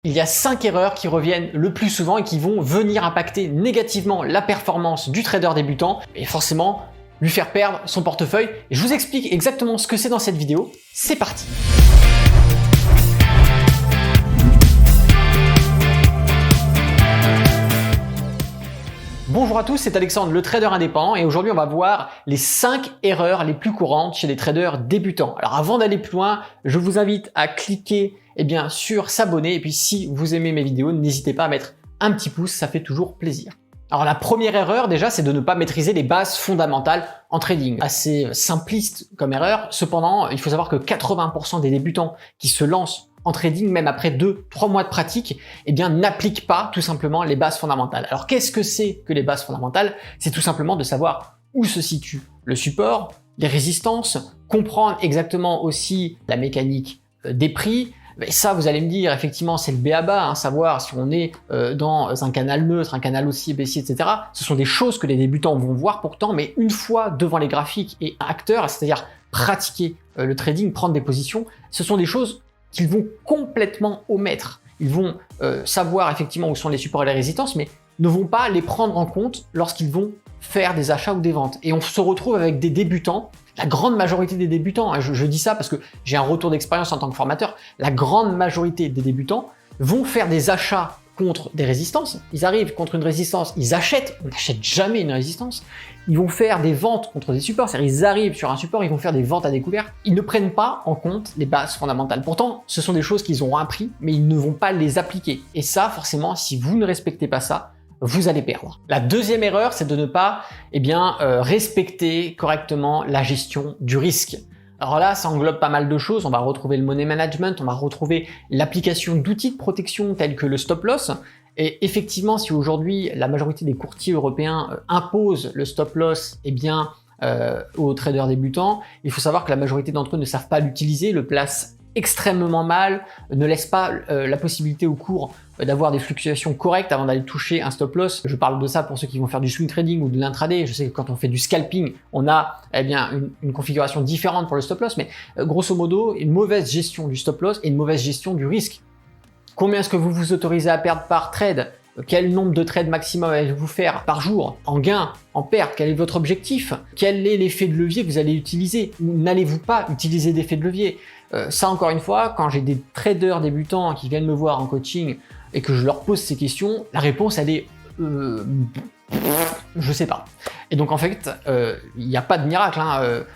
Il y a 5 erreurs qui reviennent le plus souvent et qui vont venir impacter négativement la performance du trader débutant et forcément lui faire perdre son portefeuille. Et je vous explique exactement ce que c'est dans cette vidéo. C'est parti! Bonjour à tous, c'est Alexandre, le trader indépendant, et aujourd'hui on va voir les 5 erreurs les plus courantes chez les traders débutants. Alors avant d'aller plus loin, je vous invite à cliquer sur s'abonner, et puis si vous aimez mes vidéos, n'hésitez pas à mettre un petit pouce, ça fait toujours plaisir. Alors la première erreur déjà, c'est de ne pas maîtriser les bases fondamentales en trading. Assez simpliste comme erreur, cependant il faut savoir que 80% des débutants qui se lancent en trading, même après 2-3 mois de pratique, n'appliquent pas tout simplement les bases fondamentales. Alors qu'est-ce que c'est que les bases fondamentales? C'est tout simplement de savoir où se situe le support, les résistances, comprendre exactement aussi la mécanique des prix. Mais ça, vous allez me dire, effectivement, c'est le b.a.-ba, savoir si on est dans un canal neutre, un canal haussier, baissier, etc. Ce sont des choses que les débutants vont voir pourtant, mais une fois devant les graphiques et acteurs, c'est-à-dire pratiquer le trading, prendre des positions, ce sont des choses qu'ils vont complètement omettre. Ils vont savoir effectivement où sont les supports et les résistances, mais ne vont pas les prendre en compte lorsqu'ils vont faire des achats ou des ventes. Et on se retrouve avec des débutants, la grande majorité des débutants, je dis ça parce que j'ai un retour d'expérience en tant que formateur, la grande majorité des débutants vont faire des achats contre des résistances. Ils arrivent contre une résistance, ils achètent, on n'achète jamais une résistance. Ils vont faire des ventes contre des supports, c'est-à-dire ils arrivent sur un support, ils vont faire des ventes à découvert. Ils ne prennent pas en compte les bases fondamentales. Pourtant, ce sont des choses qu'ils ont appris, mais ils ne vont pas les appliquer. Et ça, forcément, si vous ne respectez pas ça, vous allez perdre. La deuxième erreur, c'est de ne pas respecter correctement la gestion du risque. Alors là, ça englobe pas mal de choses. On va retrouver le money management, on va retrouver l'application d'outils de protection tels que le stop loss. Et effectivement, si aujourd'hui la majorité des courtiers européens imposent le stop loss, aux traders débutants, il faut savoir que la majorité d'entre eux ne savent pas l'utiliser, le placent extrêmement mal, ne laissent pas la possibilité au cours d'avoir des fluctuations correctes avant d'aller toucher un stop loss. Je parle de ça pour ceux qui vont faire du swing trading ou de l'intraday. Je sais que quand on fait du scalping, on a une configuration différente pour le stop loss, mais grosso modo, une mauvaise gestion du stop loss et une mauvaise gestion du risque. Combien est-ce que vous vous autorisez à perdre par trade? Quel nombre de trades maximum allez-vous faire par jour? En gain, en perte? Quel est votre objectif? Quel est l'effet de levier que vous allez utiliser? Ou n'allez-vous pas utiliser d'effet de levier? Ça, encore une fois, quand j'ai des traders débutants qui viennent me voir en coaching et que je leur pose ces questions, la réponse, elle est je sais pas. Et donc, en fait, il n'y a pas de miracle.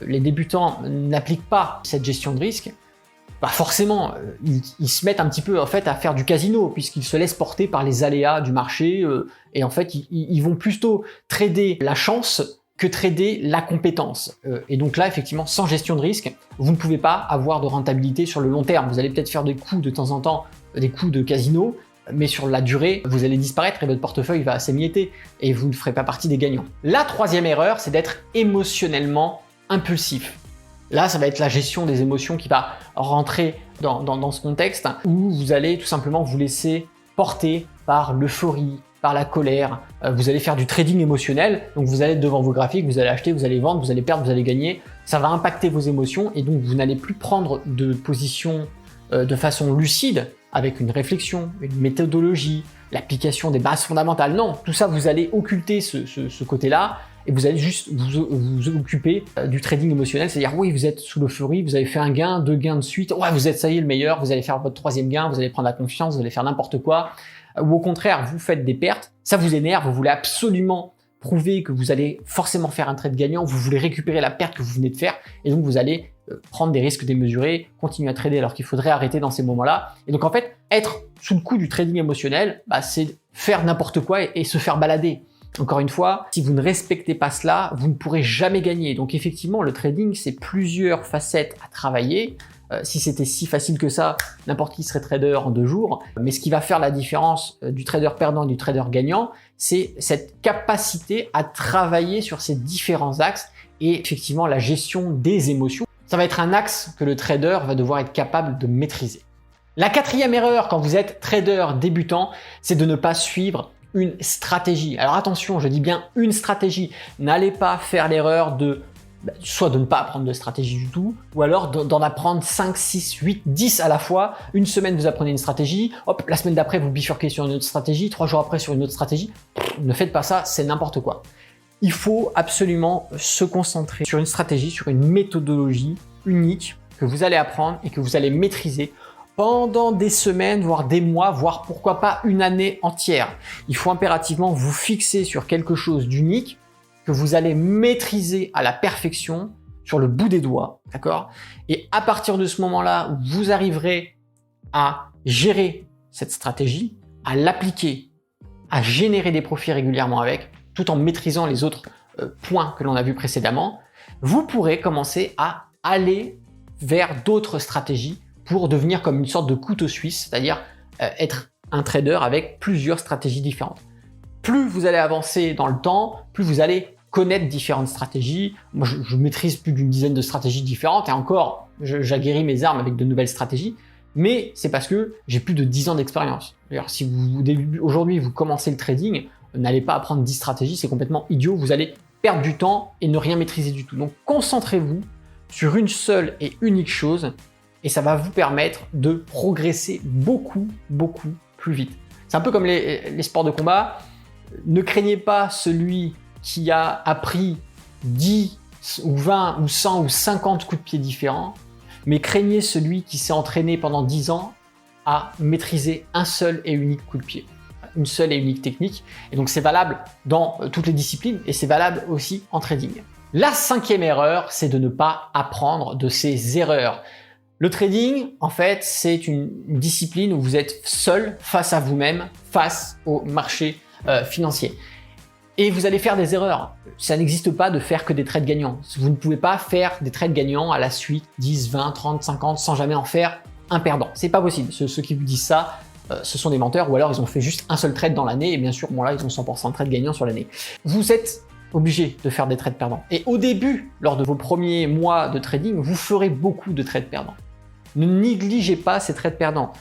Les débutants n'appliquent pas cette gestion de risque. Forcément, ils se mettent un petit peu à faire du casino puisqu'ils se laissent porter par les aléas du marché et en fait, ils vont plutôt trader la chance que trader la compétence. Et donc là, effectivement, sans gestion de risque, vous ne pouvez pas avoir de rentabilité sur le long terme. Vous allez peut-être faire des coups de temps en temps, des coups de casino, mais sur la durée, vous allez disparaître et votre portefeuille va s'émietter et vous ne ferez pas partie des gagnants. La troisième erreur, c'est d'être émotionnellement impulsif. Là, ça va être la gestion des émotions qui va rentrer dans ce contexte où vous allez tout simplement vous laisser porter par l'euphorie, par la colère. Vous allez faire du trading émotionnel, donc vous allez être devant vos graphiques, vous allez acheter, vous allez vendre, vous allez perdre, vous allez gagner. Ça va impacter vos émotions et donc vous n'allez plus prendre de position de façon lucide avec une réflexion, une méthodologie, l'application des bases fondamentales. Non, tout ça, vous allez occulter ce côté-là et vous allez juste vous occuper du trading émotionnel, c'est-à-dire oui, vous êtes sous l'euphorie, vous avez fait un gain, 2 gains de suite, ouais, vous êtes ça y est le meilleur, vous allez faire votre 3e gain, vous allez prendre la confiance, vous allez faire n'importe quoi, ou au contraire, vous faites des pertes, ça vous énerve, vous voulez absolument prouver que vous allez forcément faire un trade gagnant, vous voulez récupérer la perte que vous venez de faire, et donc vous allez prendre des risques démesurés, continuer à trader alors qu'il faudrait arrêter dans ces moments-là. Et donc en fait, être sous le coup du trading émotionnel, c'est faire n'importe quoi et se faire balader. Encore une fois, si vous ne respectez pas cela, vous ne pourrez jamais gagner. Donc effectivement, le trading, c'est plusieurs facettes à travailler. Si c'était si facile que ça, n'importe qui serait trader en 2 jours. Mais ce qui va faire la différence du trader perdant et du trader gagnant, c'est cette capacité à travailler sur ces différents axes et effectivement la gestion des émotions. Ça va être un axe que le trader va devoir être capable de maîtriser. La 4e erreur quand vous êtes trader débutant, c'est de ne pas suivre une stratégie. Alors attention, je dis bien une stratégie. N'allez pas faire l'erreur de soit de ne pas apprendre de stratégie du tout, ou alors d'en apprendre 5, 6, 8, 10 à la fois. Une semaine, vous apprenez une stratégie, hop, la semaine d'après, vous bifurquez sur une autre stratégie, 3 jours après sur une autre stratégie. Ne faites pas ça, c'est n'importe quoi. Il faut absolument se concentrer sur une stratégie, sur une méthodologie unique que vous allez apprendre et que vous allez maîtriser pendant des semaines, voire des mois, voire pourquoi pas une année entière. Il faut impérativement vous fixer sur quelque chose d'unique que vous allez maîtriser à la perfection sur le bout des doigts, d'accord? Et à partir de ce moment-là, vous arriverez à gérer cette stratégie, à l'appliquer, à générer des profits régulièrement avec, tout en maîtrisant les autres points que l'on a vus précédemment. Vous pourrez commencer à aller vers d'autres stratégies pour devenir comme une sorte de couteau suisse, c'est-à-dire être un trader avec plusieurs stratégies différentes. Plus vous allez avancer dans le temps, plus vous allez connaître différentes stratégies. Moi, je maîtrise plus d'une dizaine de stratégies différentes et encore, j'aguerris mes armes avec de nouvelles stratégies, mais c'est parce que j'ai plus de 10 ans d'expérience. D'ailleurs, si aujourd'hui vous commencez le trading, n'allez pas apprendre 10 stratégies, c'est complètement idiot, vous allez perdre du temps et ne rien maîtriser du tout. Donc concentrez-vous sur une seule et unique chose et ça va vous permettre de progresser beaucoup plus vite. C'est un peu comme les sports de combat. Ne craignez pas celui qui a appris 10 ou 20 ou 100 ou 50 coups de pied différents, mais craignez celui qui s'est entraîné pendant 10 ans à maîtriser un seul et unique coup de pied, une seule et unique technique. Et donc c'est valable dans toutes les disciplines et c'est valable aussi en trading. La 5e erreur, c'est de ne pas apprendre de ses erreurs. Le trading, en fait, c'est une discipline où vous êtes seul face à vous-même, face au marché financier. Et vous allez faire des erreurs. Ça n'existe pas de faire que des trades gagnants. Vous ne pouvez pas faire des trades gagnants à la suite 10, 20, 30, 50 sans jamais en faire un perdant. C'est pas possible. Ceux qui vous disent ça, ce sont des menteurs ou alors ils ont fait juste un seul trade dans l'année et bien sûr, bon là, ils ont 100% de trades gagnants sur l'année. Vous êtes obligé de faire des trades perdants. Et au début, lors de vos premiers mois de trading, vous ferez beaucoup de trades perdants. Ne négligez pas ces trades perdants.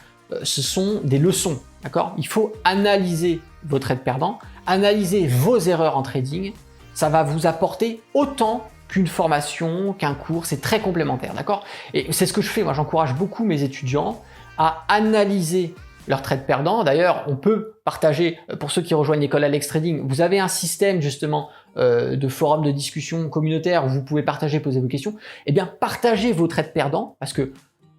Ce sont des leçons, d'accord? Il faut analyser vos trades perdants, analyser vos erreurs en trading. Ça va vous apporter autant qu'une formation, qu'un cours. C'est très complémentaire, d'accord? Et c'est ce que je fais. Moi, j'encourage beaucoup mes étudiants à analyser leurs trades perdants. D'ailleurs, on peut partager, pour ceux qui rejoignent l'école Alex Trading, vous avez un système justement de forum de discussion communautaire où vous pouvez partager, poser vos questions. Eh bien, partagez vos trades perdants parce que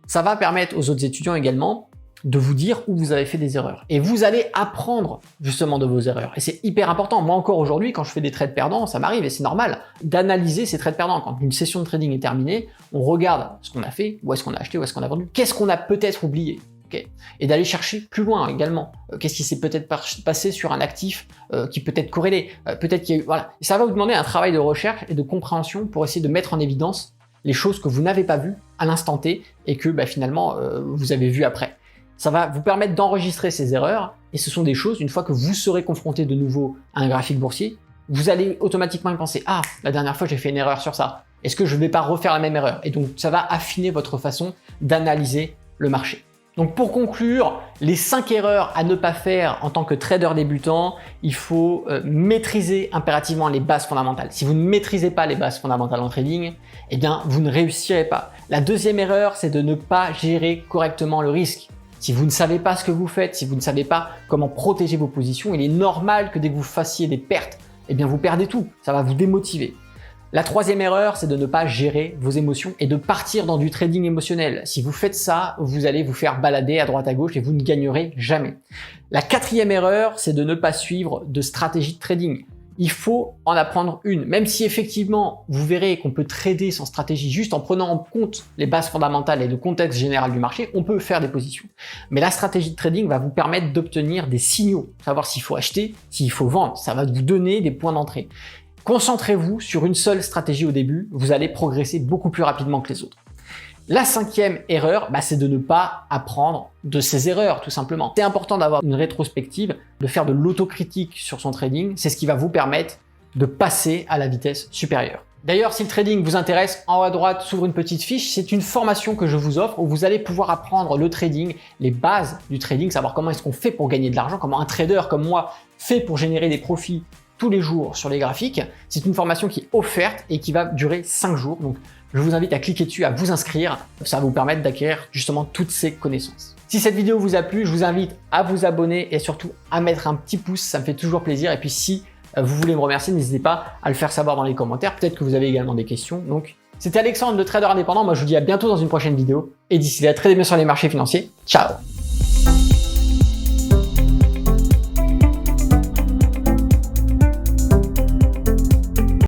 ça va permettre aux autres étudiants également de vous dire où vous avez fait des erreurs. Et vous allez apprendre justement de vos erreurs. Et c'est hyper important. Moi encore aujourd'hui, quand je fais des trades perdants, ça m'arrive et c'est normal d'analyser ces trades perdants. Quand une session de trading est terminée, on regarde ce qu'on a fait, où est-ce qu'on a acheté, où est-ce qu'on a vendu, qu'est-ce qu'on a peut-être oublié. Okay. Et d'aller chercher plus loin également. Qu'est-ce qui s'est peut-être passé sur un actif qui peut être corrélé. Peut-être qu'il y a eu... Voilà. Et ça va vous demander un travail de recherche et de compréhension pour essayer de mettre en évidence les choses que vous n'avez pas vues à l'instant T et que finalement vous avez vues après. Ça va vous permettre d'enregistrer ces erreurs et ce sont des choses, une fois que vous serez confronté de nouveau à un graphique boursier, vous allez automatiquement y penser « Ah, la dernière fois j'ai fait une erreur sur ça. Est-ce que je ne vais pas refaire la même erreur ?» Et donc ça va affiner votre façon d'analyser le marché. Donc pour conclure, les 5 erreurs à ne pas faire en tant que trader débutant, il faut maîtriser impérativement les bases fondamentales. Si vous ne maîtrisez pas les bases fondamentales en trading, eh bien vous ne réussirez pas. La deuxième erreur, c'est de ne pas gérer correctement le risque. Si vous ne savez pas ce que vous faites, si vous ne savez pas comment protéger vos positions, il est normal que dès que vous fassiez des pertes, eh bien vous perdez tout. Ça va vous démotiver. La troisième erreur, c'est de ne pas gérer vos émotions et de partir dans du trading émotionnel. Si vous faites ça, vous allez vous faire balader à droite à gauche et vous ne gagnerez jamais. La quatrième erreur, c'est de ne pas suivre de stratégie de trading. Il faut en apprendre une. Même si effectivement, vous verrez qu'on peut trader sans stratégie juste en prenant en compte les bases fondamentales et le contexte général du marché, on peut faire des positions. Mais la stratégie de trading va vous permettre d'obtenir des signaux, savoir s'il faut acheter, s'il faut vendre. Ça va vous donner des points d'entrée. Concentrez-vous sur une seule stratégie au début, vous allez progresser beaucoup plus rapidement que les autres. La cinquième erreur, c'est de ne pas apprendre de ses erreurs, tout simplement. C'est important d'avoir une rétrospective, de faire de l'autocritique sur son trading. C'est ce qui va vous permettre de passer à la vitesse supérieure. D'ailleurs, si le trading vous intéresse, en haut à droite s'ouvre une petite fiche. C'est une formation que je vous offre où vous allez pouvoir apprendre le trading, les bases du trading, savoir comment est-ce qu'on fait pour gagner de l'argent, comment un trader comme moi fait pour générer des profits tous les jours sur les graphiques. C'est une formation qui est offerte et qui va durer 5 jours. Donc, je vous invite à cliquer dessus, à vous inscrire. Ça va vous permettre d'acquérir justement toutes ces connaissances. Si cette vidéo vous a plu, je vous invite à vous abonner et surtout à mettre un petit pouce. Ça me fait toujours plaisir. Et puis, si vous voulez me remercier, n'hésitez pas à le faire savoir dans les commentaires. Peut-être que vous avez également des questions. Donc, c'était Alexandre, le trader indépendant. Moi, je vous dis à bientôt dans une prochaine vidéo. Et d'ici là, tradez bien sur les marchés financiers. Ciao!